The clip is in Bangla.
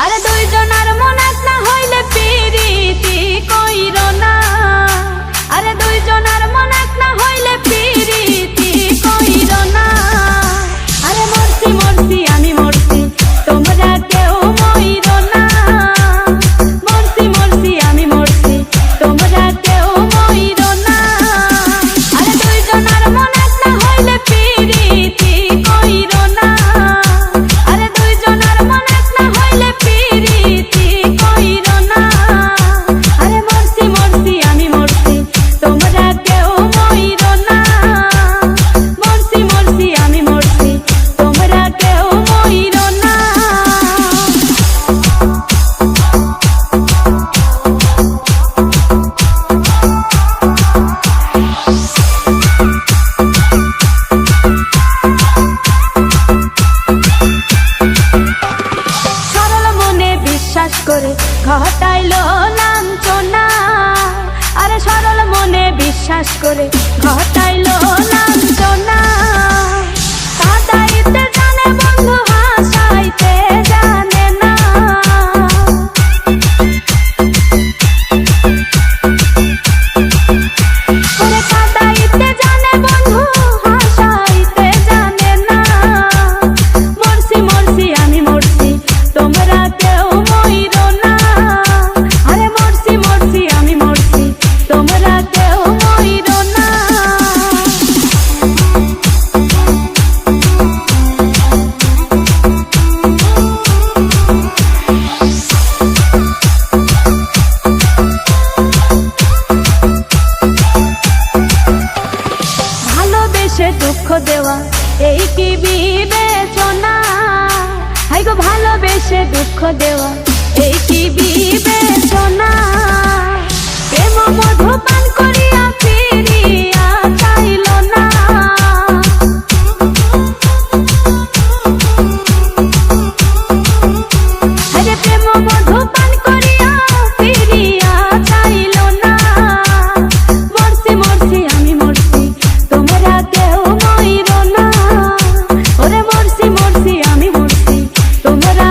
আরে দুইজনার মন এক না হইলে পিরিতি কইরো না। আরে দুইজনার মন এক না হইলে পিরিতি কইরো না। আরে মরছি মরছি আমি মরছি তোমরা কেউ মইরো না। মরছি মরছি আমি মরছি তোমরা কেউ মইরো না। আরে দুইজনার মন এক না হইলে পিরিতি কইরো না। আরে দুইজনার মন এক না হইলে পিরিতি কইরো না। আরে মরছি মরছি আমি মরছি তোমরা কেউ মইরো না। মরছি মরছি আমি মরছি তোমরা কেউ মইরো না। সরল মনে বিশ্বাস করে ঘটাইলো লাঞ্ছনা। আরে সরল মনে বিশ্বাস করে ঘটাইলো লাঞ্ছনা। কাঁদাইতে জানে বন্ধু হাসাইতে জানে না। ওরে কাঁদাইতে জানে বন্ধু হাসাইতে জানে না। মরছি মরছি আমি মরছি তোমরা কেউ মইরো না। আরে মরছি মরছি আমি মরছি তোমরা কেউ মইরো না। ভালোবেসে দুঃখ দেওয়া এই কি বিবেচনা। হাই গো ভালোবেসে দুঃখ দেওয়া এই কি বিবেচনা। প্রেম মধু পান করিয়া ফিরিয়া চাইল না। আরে প্রেম মধু পান করিয়া ফিরিয়া চাইল না। মরছি মরছি আমি মরছি তোমরা কেউ মইরো না। ওরে মরছি মরছি আমি মরছি তোমরা